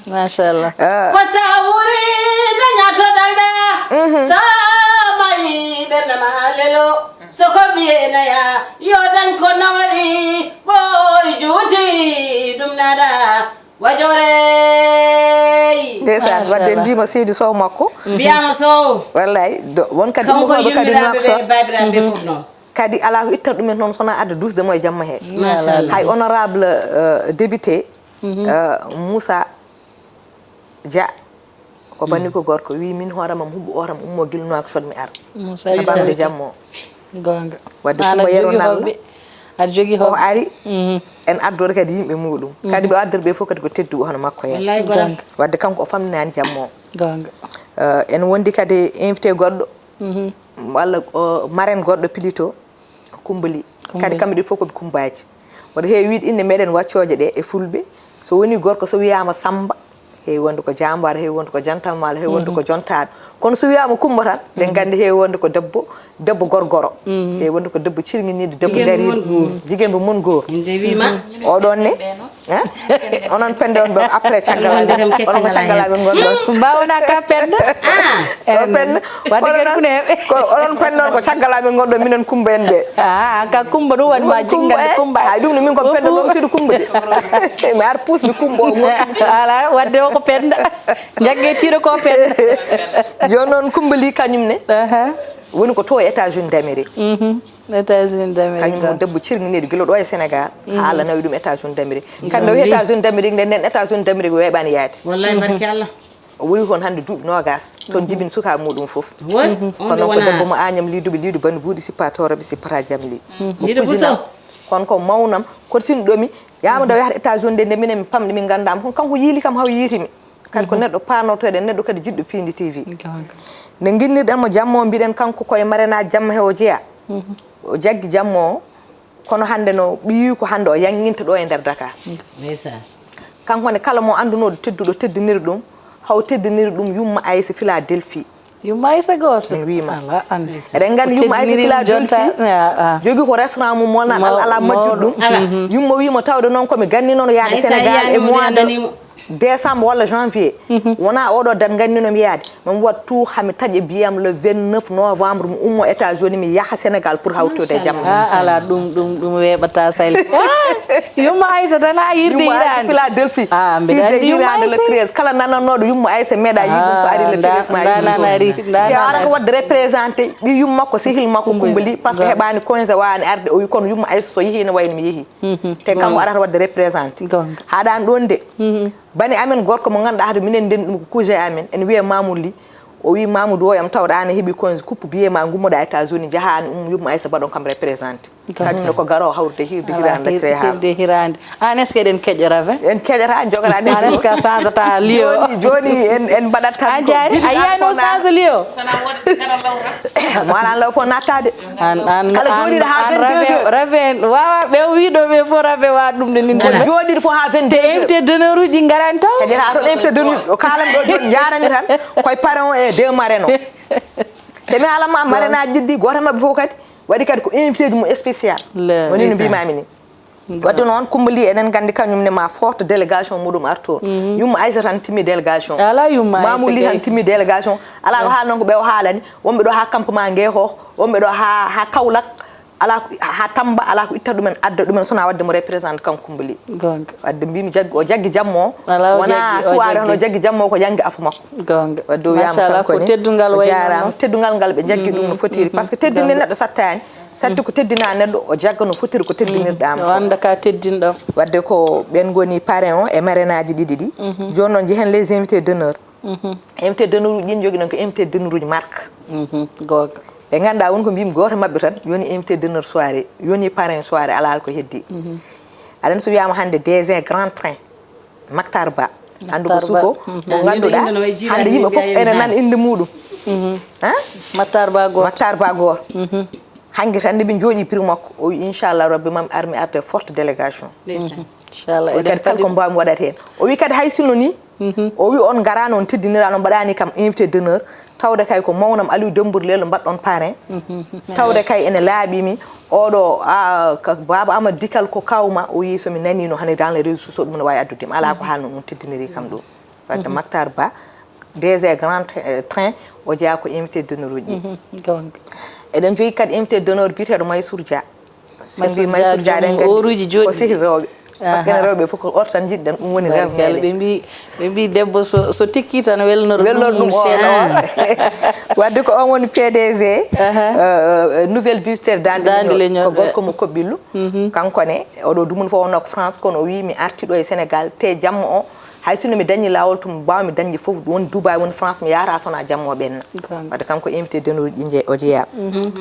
machallah ko sa wuri dañatoɗalɗa sa mayi ɓernde ma lelo soko mbiyenaya yo dañ ko nawari ɓoy juuti ɗum naɗa wajorey ndeysaan wadde mbima Seydi Sow makko mbiyama Sow wallay won kadi kanko kadi babiraɓe fof noon kadi ala ko ittata ɗumen toon sona adda dusde mo e jamma he hay honorable député Moussa Dia ko banni ko gorko wi min hoorema huɓɓo otam ummo gilnoako sodmi ar sabamde jammo gonga wadde kumba yero nalla aɗa jogui o ari en addore kadi yimɓe muɗum kadi ɓe addore ɓe fof kadi ko teddu hono makko hen wadde kanko o famninani jammo gonga en wondi kadi invité goɗɗo walla marraine goɗɗo pilito kumbali kadi kamɓe ɗi fof koɓe kumbaji waɗa heewi wiide inde meɗen waccoje ɗe e fulɓe so woni gorko so wiyama Samba heewi wonde ko jambar heewi wonde ko jantammal heewi wonde ko jontaɗo kono so wiyama Kumba tan ɗen gandi heewi wonde ko debbo gorgoro heewi wonde ko debbo cirguiniɗo debbo jariɗo jiguen mo mon goor oɗon ne onon pende on ɓe après caggal onon ko caggal amen gonɗon mbawna ka pende pende wadde kadi funeɓe onon pende on ko caggal amen gonɗon minen Kumba en ɓe ka Kumba ɗum wonma jingande Kumba ay ɗum ne min ko pende lomtiɗo Kumba de mi ar pusmi Kumba o ala wadde o ko pende jagguetiɗo ko pende joni noon Kumbali kañum ne woni ko to e États-Unis d'Amérique États-Unis d'Amérique kañum debbo cirguiniɗo guila ɗo e Sénégal ha Allah nawi ɗum États-Unis d'Amérique kadi nawi États-Unis d'Amérique nden États-Unis d'Amérique weeɓani yaade wallahi barki Allah o woni toon hannde duuɓi nogas toon jibini suka muɗum fof kono ko debbo mo Agname liduɓe bani buuɗi sippatoroɓe sippata jamli kono ko mawnam koto sinɗomi yama daw yahata États-Unis nde minen mi pamɗi min gandama kono kanko yiili kam haw yiitimi kadi ko neɗɗo panotoɗe neɗɗo kadi jiɗɗo Pindi TV nde guinnirɗen mo jammo mbiɗen kanko koye marenaji jamma he o jeeya o jaggi jammo o kono hannde no ɓiyi ko hannde o yanginta ɗo e nder Dakar kanko ne kala mo andunoɗo tedduɗo teddiniri ɗum haw teddiniri ɗum Yumma Aissa Philadelphie Yumma Aissa goto min wima eɗen gandi Yumma Aissa Philadelphie jogui ko restaurant mum molnaɗo ala majjuɗo ɗum Yumma wima tawde noon komi ganni noon yaade Sénégal e mois de décembre walla janvier wona oɗo dat gandinomi yaade min wat tout hami taƴe biyam le 29 novembre mi ummo États-Unis mi yaaha Sénégal pour hawtude e jamma ala ɗum weɓata sali Yumma Aissa tan a yirde hirande Philadelphie mbeɗa hirande le 13 kala nananoɗo Yumma Aissa meeɗa yiɗum so ari le 13 ma ara ko wadde représenté ɓi Yumma makko sehil makko Kumbali par ce que heɓani congé wawani arde o wi kono Yumma Aissa so yeehi ne wayno mi yeehi te kanko arata wadde représenté haɗani ɗon de bani amen gorko mo ganduɗa hade minen nden ɗum ko cousin amen en wiye Mamoudou Ly o wi Mamoudou o yam tawda an hebi coins coupe biye ma gummoda États-Unis jahani yumma Aïssa Badon kam représente kañum ko garo hawrde hirde hirande tre ha hirde hirande an est ce que den keƴorave en keƴata jogala de an est ce que changeta lio joni en baɗata a jari a yiyano change lio wala law fo nattade an rave wawa ɓe wiɗo ɓe fo rave wa ɗum de nin joɗiɗo fo ha 22 te invité d'honneur uji garan taw keƴata ɗon invité d'honneur o kalam ɗo joni jarami tan koye parent e deux marraine o te mi alama marraine aji ɗiɗɗi goto mabɓe fof kadi waɗi kadi ko invité ji mum spécial woni no mbimami ni wadde noon Kumbali enen gandi kañum ne ma forte délégation muɗum artoon yumma Aïssa tan timmi délégation ala yumma Mamouli tan timmi délégation ala ko haalnon ko ɓe o haalani wonɓe ɗo ha campement Ngeexoox wonɓe ɗo ha Kaolack ala ha Tamba ala ko itta ɗumen adda ɗumen sona wadde mo représente kan Kumbali wadde mbimi jaggi o jaggi jammo wona suware hono jaggi jammo ko janggi afu makko wadde o wiyama kankone jarama teddugal ngal ɓe jaggi ɗum no fotiri par ce que teddinde neɗɗo sattani sadde ko teddina neɗɗo o jagga no fotiri ko teddinirɗama o anda ka teddinɗo wadde ko ɓen goni parrain o e marraine aji ɗiɗi ɗi joni noon jehen les invités d'honneur invité d'honneur uji ɗin jogui noon ko invité d'honneur uji marque goga ɓe ganduɗa woni ko mbimi goto mabɓe tan yoni invité d'honneur soirée yoni parrain soirée ala ko heddi aɗa so wiyama hande DG grand train Mactar Ba andu ko suko mo ganduɗa hande yimɓe foof ene nan inde muɗum Mactar Ba goto hangue tan nde min jooɗi prix makko o wi inchallah rabbi mami armi arde forte délégation inchallah kadi kala ko mbawmi waɗat hen o wi kadi hay sinno ni o wi on garano on teddinirano mbaɗani kam invité d'honneur tawde kay ko mawnam Aliou Dembourou Lelo mbaɗɗon parrain tawde kay ene laaɓimi oɗo baba Amadou Dikal ko kawma o wi somi nanino hande dans les réseaux sociaux ɗum ne wawi addudema ala ko haalno ɗum teddiniri kam ɗum wadde Mactar Ba DG grand train o jeeya ko invité d'honneur uji eɗen jogi kadi invité d'honneur biteɗo Maysour Dia sen Maysour Dia ɗen oruji joɗi ko sihi rewɓe par ce que ene rewɓe fof ko or tan jiɗɗen ɗum woni rewɓe ɓe mbi debbo so tikki tan welnor ɗum wadde ko on woni PDG nouvelle budgétaire Dande Leñol ko gorko mo Kobbillu kankone oɗo dumun fof wonno ko France kono o wi mi arti ɗo e Sénégal te jamma o hay sinno mi dañi lawol to mbawmi dañde fof woni Dubai woni France mi yara sona jammo ɓenna wadde kanko invité d'honneur ji o jeeya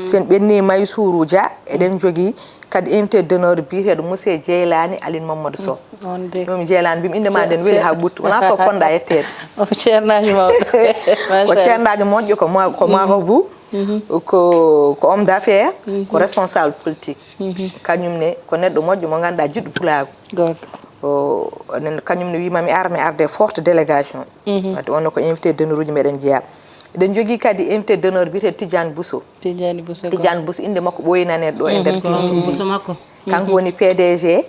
sen ɓenni Maysour Dia eɗen jogui kadi invité d'honneur biyeteɗo monsieur Dieylani Aline Mamadou Sow ɗum Dieylani mbimi indema nden weeli ha ɓurti wona so ponɗa yettede o ceernaji mawɗo ko ceernaji moƴƴo ko Mahobou ko homme d'affaires ko responsable politique kañum ne ko neɗɗo moƴƴo mo ganduɗa jiɗɗo pulago kañum ne wimami armi arde forte délégation wadde onno ko invité d'honneur uji meɗen jeeya eɗen jogui kadi invité d'honneur biyeteɗo Tidiane Bousso inde makko ɓoyinane ɗo e nder pintiji kanko woni PDG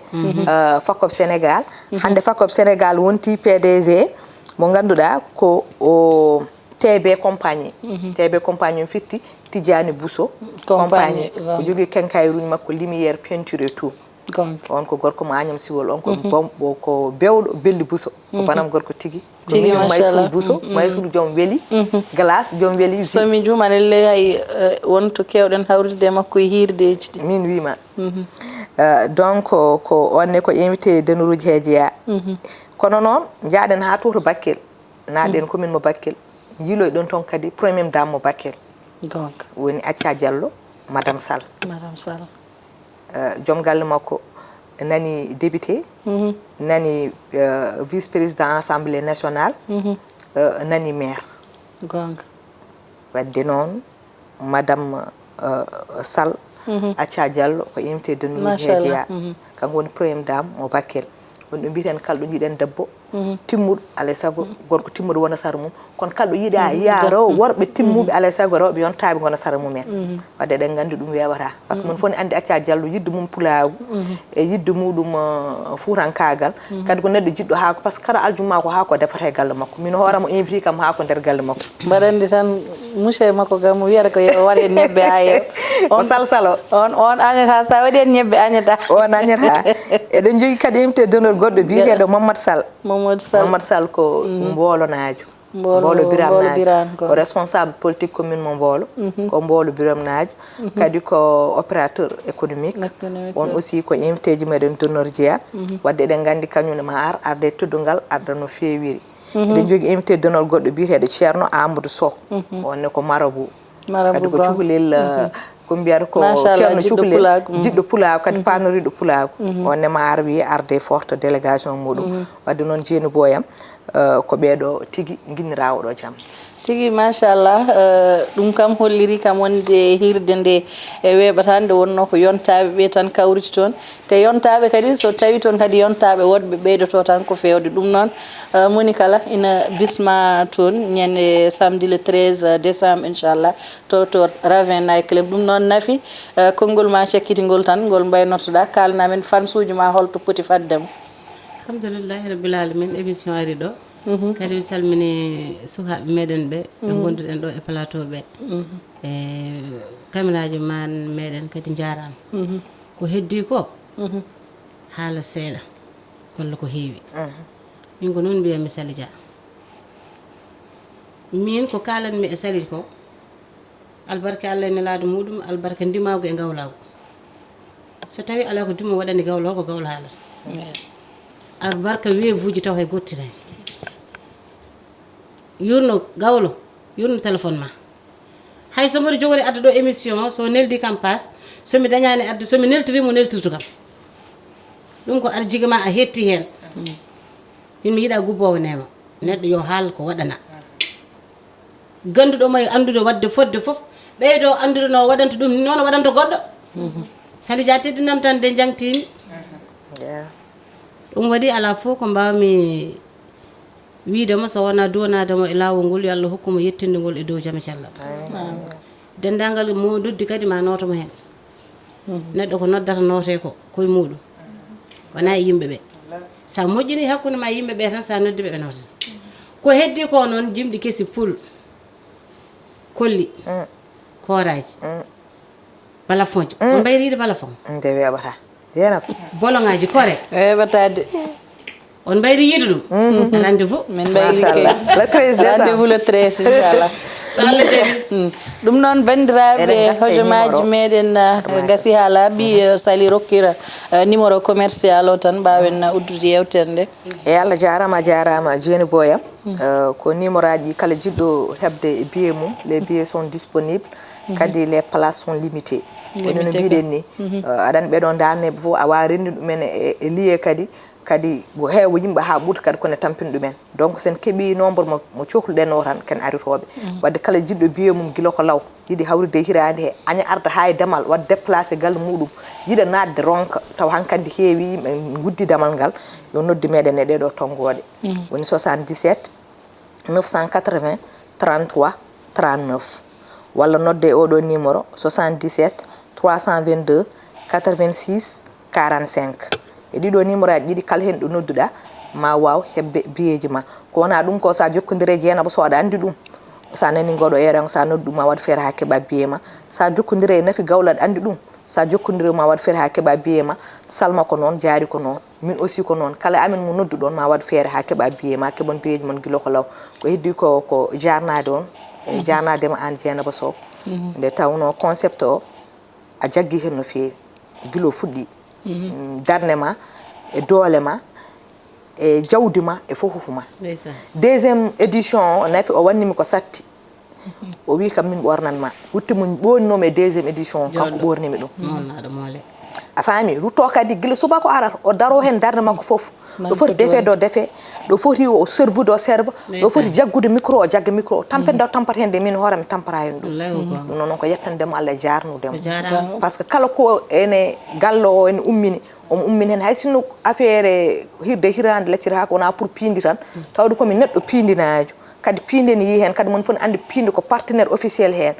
Fakop Sénégal hande Fakop Sénégal wonti PDG mo ganduɗa ko TB compagnie TB compagnie fitti Tidiane Bousso compagnie ko jogui kenkayruji makko lumière peinture et tout on ko gorko mo Agnam Siwol on ko bewɗo Belli Bousso ko banam gorko tigui Maysour Bousso Maysour joom weeli glace joom weeli somi jumane le hay wonto kewɗen hawride makko e hirdeji ɗi min wima donc ko onne ko invité d'honneur uji he jeeya kono noon jaaɗen ha to Bakel naaɗen commune mo Bakel jiiloy ɗon toon kadi premiére dame mo Bakel woni Acca Diallo madame Sall joom galle makko nani député nani vice président assemblée nationale nani maire wadde noon madame Sall Acca Diallo ko invité d'honneur he jeeya kanko woni premiére dame mo Bakel woni ɗo mbiten kalɗo jiiɗen debbo timmuɗo alay saago gorko timmuɗo wona sara mum kono kalɗo yiiɗa yaaro worɓe timmuɓe alay saago rewɓe yontaɓe gona sara mumen wadde eɗen gandi ɗum wewata par ce que mon fof ne andi Acca Diallo yidde mum pulagu e yidde muɗum fuurankagal kadi ko neɗɗo jiɗɗo haako par ce que kala aljuma ko haako defata e galle makko min hooramo invité kam haako nder galle makko mbaɗandi tan monsieur makko gam wiyata ko yo waɗe ñebbe ha yeew o salsalo on añata sa waɗi en ñebbe añata on añata eɗen jogui kadi invité d'honneur goɗɗo biyeteɗo Mamadou Sall ko Mbolonajo Mbolo Biram ko responsable politique commune mo Mbolo ko Mbolo Biram Najo kadi ko opérateur économique on aussi ko invité ji meɗen d'honneur jeeya wadde eɗen gandi kañum ma arde teddungal arda no fewiri eɗen jogui invité d'honneur goɗɗo biyeteɗo ceerno Amadou Sow onne ko marabout kadi ko cukalel ko mbiyata ko ceerno cukalel jiɗɗo pulago kadi panoriɗo pulago onne ma ar wi arde forte délégation muɗum wadde noon jeeni boyam ko ɓeɗo tigui guinnira oɗo jaam tigi machallah ɗum kam holliri kam wonde hirde nde e weeɓata nde wonno ko yontaɓe ɓe tan kawriti toon te yontaɓe kadi so tawi toon kadi yontaɓe wodɓe ɓeydoto tan ko fewde ɗum noon moni kala ina bisma toon ñande samedi le 13 décembre inchallah to Ravin Night Club ɗum noon nafi konngol ma cekkitingol tan ngol mbaynortoɗa kalnamen fansuji ma holto poti faddemo alhamdulillahi rabbil alamin émission ari ɗo kadi mi salmini sukaɓe meɗen ɓe ɓe gonduɗen ɗo e plateau ɓe e caméraji man meɗen kadi jarama ko heddi ko haala seeɗa kolla ko heewi min ko noon mbiyami Sali Dia min ko kalanmi e Sali ko albarka Allah e nelaɗo muɗum albarka ndimago e gawlago so tawi ala ko dimo waɗani gawlo ko gawlo haalata albarka weevuji taw hay gottinayi yurno gawlo yurno téléphone ma hay so mbiɗa jogori adda ɗo émission so neldi kam passe somi dañani adda somi neltorimo neltirtu kam ɗum ko arjiga ma a hetti hen min mi yiiɗa gubbowo nema neɗɗo yo haal ko waɗana ganduɗo ma yo andude wadde fodde foof ɓeydo andude no waɗanta ɗum noon waɗanta goɗɗo Sali Dia teddinam tan de jangtimi ɗum waɗi ala fof ko mbawmi wiidemo so wona duwanademo e lawol ngol yo Allah hokkuma yettinde ngol e dow jaam inchallah dendagal mo noddi kadi ma notomo hen neɗɗo ko noddata noote ko koye muɗum wona e yimɓeɓe sa moƴƴini hakkude ma yimɓeɓe tan sa noddiɓe ɓe notata ko heddi ko noon jimɗi kesi pul kolli koraji balafonjo on mbayriide balafon nde weɓata jenam bolongaji kore weɓatade on mbayri yiide ɗum rendez-vous min mbayri le 13 rendez-vous le 13 inchallah so Allah jaɓi ɗum noon bandiraɓe hojomaji meɗen gasi ha laaɓi Sali rokkira numéro commercial o tan mbawen uddude yewtere nde e Allah jarama jeeni boyam ko numéro aji kala jiɗɗo hebde billet mum les billets sont disponibles kadi les places sont limitées woni no mbiɗen ni aɗan ɓeɗon darneɓe fof a wawi renndi ɗumen e liye kadi heewo yimɓe ha ɓuurta kadi kone tampina ɗumen donc sen keeɓi nombre mo cohluɗen o tan ken aritoɓe wadde kala jiɗɗo billet mum guila ko law yiiɗi hawride hirande he aña arda ha e damal wadde déplacé galle muɗum yiiɗa nadde ronka taw hankkandi heewi yimɓe guddi damal ngal yo noddi meɗen e ɗeɗo tongoɗe woni 77 980 33 39 walla nodde e oɗo numéro 77 322 86 45 e ɗiɗo numéro aji ɗiɗi kala hen ɗo nodduɗa ma waw hebde biyeji ma ko wona ɗum ko sa jokkodire Dieynaba Sow aɗa andi ɗum sa nani ngoɗo eran sa noddu ma waɗa feere ha keeɓa biye ma sa jokkodire e Nafi Gawlo aɗa andi ɗum sa jokkodire ma waɗa feere ha keeɓa biye ma Salma ko noon Diary ko noon min aussi ko noon kala amen mo noddu ɗon ma waɗa feere ha keeɓa biye ma keɓon biyeji mon guila ko law ko heddi ko jarnade on e jarnadema an Dieynaba Sow nde tawno concept o a jaggi hen no feewi guilo fuɗɗi darne ma e doole ma e jawdi ma e fofof ma deuxième édition o Nafi o wannimi ko satti o wi kam min ɓornanma wutte mo ɓonninomi e deuxième édition kanko ɓornimi ɗum a faami rutto kadi guila subaka o arata o daro hen darde makko foof ɗo foti defe do defe ɗo foti o servude o serve ɗo foti jaggude micro o jagga micro o tampede o tampata hen de min hoore mi tampara hen ɗum ɗum noon ko yettandemo Allah jarnudemo par ce que kala ko ene gallo o ene ummini omo ummini hen hay sinno affaire hirde hirande lacciri ha ko wona pour piindi tan tawde komi neɗɗo piindinajo kadi piinde ne yi hen kadi mon fof ne andi piinde ko partenaire officiel hen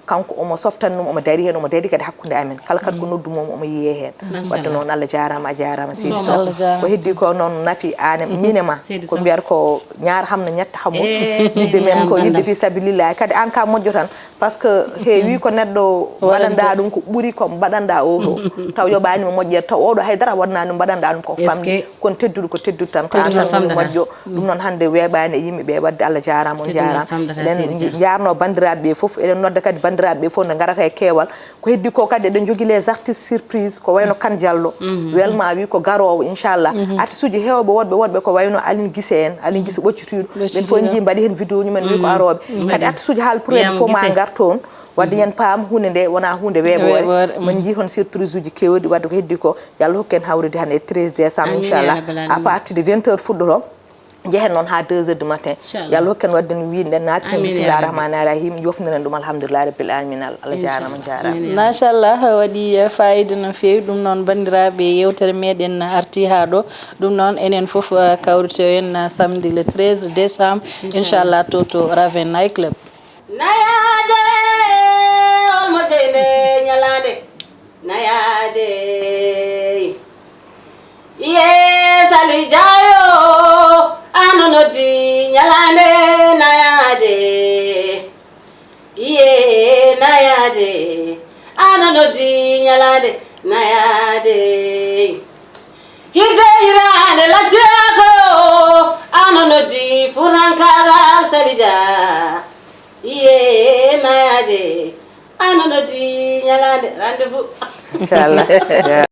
kanko omo softan ɗum omo dari hen omo dari kadi hakkude amen kala kadi ko noddumomo omo yiye hen wadde noon Allah jarama a jarama seydi Sow ko heddi ko noon Nafi an minema ko mbiyata ko ñaar ham no ñetta hammo yidde men ko yidde fi sabilillahi kadi an ka moƴƴo tan par ce que heewi ko neɗɗo mbaɗanɗa ɗum ko ɓuuri ko mbaɗanɗa o to taw yoɓanima moƴƴere taw oɗo haydara waɗana ɗum mbaɗanɗa ɗum koko famɗi kono tedduɗo ko tedduɗo tan ko an tan moƴƴo ɗum noon hande weeɓani e yimɓeɓe wadde Allah jarama on jarama eɗen jarno bandiraɓeɓe foof eɗen nodda kadi bandiraɓe fof ne garata e keewal ko heddi ko kadi eɗen jogui les artistes surprise ko wayno Kane Diallo welma wi ko garowo inchallah artiste uji hewɓe wodɓe ko wayno Aline Guissé en Aline Guissé ɓoccitiɗo ɓen fof jii mbaɗi hen vidéo ñumen wi ko aroɓe kadi artiste uji haal pour en fof ma gar toon wadde yen paam hunde nde wona hunde weeɓore min jii toon surprise uji kewɗi wadde ko heddi ko yo Allah hokku en hawride hande 13 décembre inchallah à partir de 20 heures fuɗɗoto jehen noon ha 2 heures du matin yo Allah hokken wadde no wiiɗen natiri bisimillahi rahmani rahim jofniren ɗum alhamdoulillahi rabbil alamin Allah jarama jarama machallah waɗi fayida no fewi ɗum noon bandiraɓe yewtere meɗen arti ha ɗo ɗum noon enen foof kawrite en samedi le 13 décembre inchallah to Raven Night Club nayade olmo jeyde ñalade nayade sali jayo anonodi ñalade nayade nayade anonodi ñalade nayade hide irane lajako anonodi furankaga salija nayade anonodi ñalade rendez-vous inchallah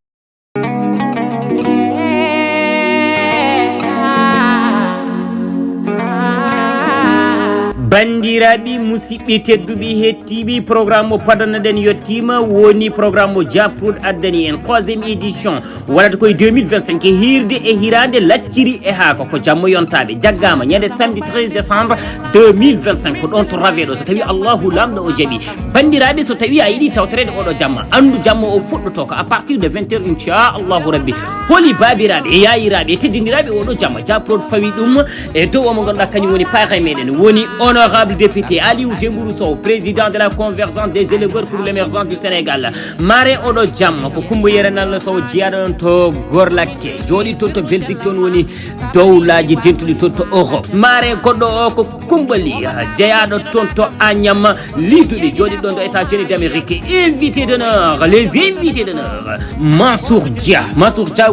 bandiraɓe musidɓe tedduɓe hettiɓe programme o padanaɗen yettima woni programme o Japrod addani en 3e édition waɗata koye 2025 hirde e hirande lacciri e haako ko jamma yontaɓe jaggama ñande samedi 13 décembre 2025 ko ɗon to raweɗo so tawi Allahu lamɗo o jaaɓi bandiraɓe so tawi a yiiɗi tawtorede oɗo jamma andu jamma o fuɗɗoto ko à partir de 20 heures inchallahu rabbi holi babiraɓe e yayiraɓe e teddiniraɓe oɗo jamma Japrod fawi ɗum e dow omo ganduɗa kañum woni paare meɗen woni honorable député Aliou Dembourou Sow président de la convergence des éleveurs pour l'émergence du Sénégal mare oɗo jamma ko Coumba Yerenal Sow jiyaɗo ɗon to Gorlakke jooɗi toon to Belgique toon woni dowlaji dentuɗi toon to Europe mare goɗɗo o ko Koumbali jeeyaɗo toon to Agnam liduɗi jooɗi ɗon to États-Unis d'Amérique invité d'honneur les invités d'honneur Mansour Dia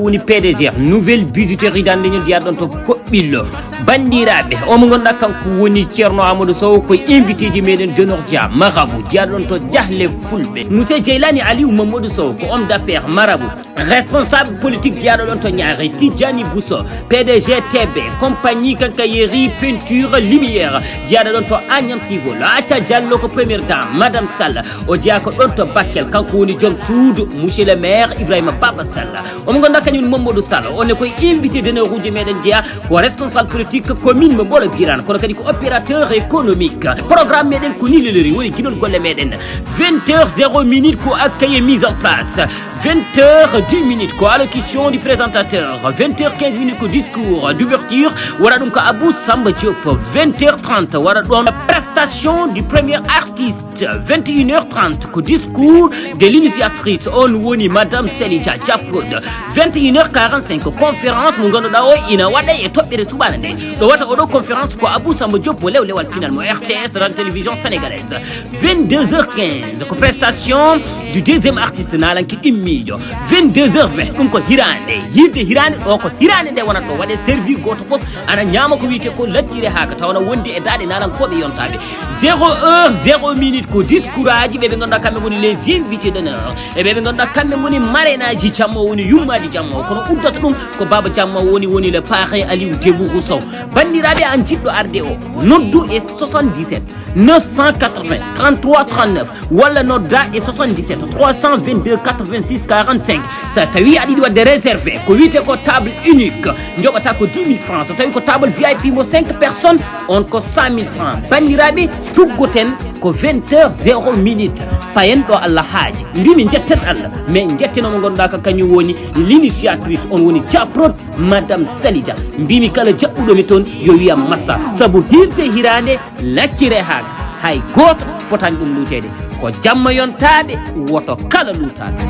woni PDG nouvelle bijouterie dandeñol jiyaɗo ɗon to Koɓɓillo bandiraɓe omo ganduɗa kanko woni Ceerno Amadou Sow koye invité ji meɗen d'honneur Dia marabout jiyaɗo ɗon to Diahle Fulɓe monsieur Djeylani Aliou Mamadou Sow ko homme d'affaires marabout responsable politique jiyaɗo ɗon to Niary Tidjani Bousso PDG TB compagnie quincaillerie peinture lumière jiyaɗo ɗon to Agnam Civol Acha Diallo ko première dame madame Sall o jeeya ko ɗon to Bakel kanko woni joom suudu monsieur le maire Ibrahima Baba Sall omo ganduɗa kañum Mamadou Sall on koye invité d'honneur uji meɗen jeeya ko responsable politique commune mo Ɓolo Birane kono kadi ko opérateur économique programme meɗen ko ni lelori woni guiɗol golle meɗen 20h0 ko accueil mise en place 20h10 ko allocution du présentateur 20h15 ko discours d'ouverture waɗa ɗum ko Abou Samba Diop 20h30 waɗa ɗon prestation du premier artiste 21h30 ko discours de l'initiatrice on woni madame Selija Japrod 21h45 conférence mo ganduɗa o ina waɗa e toɓɓere subana nde ɗo wata oɗo conférence ko Abou Samba Diop mo lewlewal pinal mo RTS de la télévision sénégalaise 22h15 ko prestation du deuxième artiste nalanki ɗimmijo 22h20 ɗum ko hirande hirande ɗo ko hirande nde wonata ɗo waɗe servir goto foof ana ñaama ko wiyete ko laccire haaka tawana wondi e daɗe nalankoɓe yontaɓe 0h0 ko discours aji ɓeɓe ganduɗa kamɓe goni les invités d'honneur e ɓeɓe ganduɗa kamɓe goni marrainaji jamma woni yummaji jamma kono uddata ɗum ko baba jamma woni le parrain Aliou Dembourou Sow bandiraɓe an jiɗɗo arde o noddu e 77 980 33 39 walla nodda e 77 322 86 45 sa tawi aɗa yiɗi wadde réservé ko wiyete ko table unique joɓata ko 10 000 francs so tawi ko table VIP mo 5 personnes on ko 100 000 francs bandiraɓe tuggoten ko 20h0 payen ɗo Allah haaji mbimi jetten Allah mais jettenomo ganduɗa ko kañum woni l'initiatrice on woni Japrod madame Salija mbimi kala jaɓɓuɗomi toon yo wiyam massa saabu hirde hirande laccire haaka hay goto fotani ɗum lutede ko jamma yontaɓe woto kala lutaɓe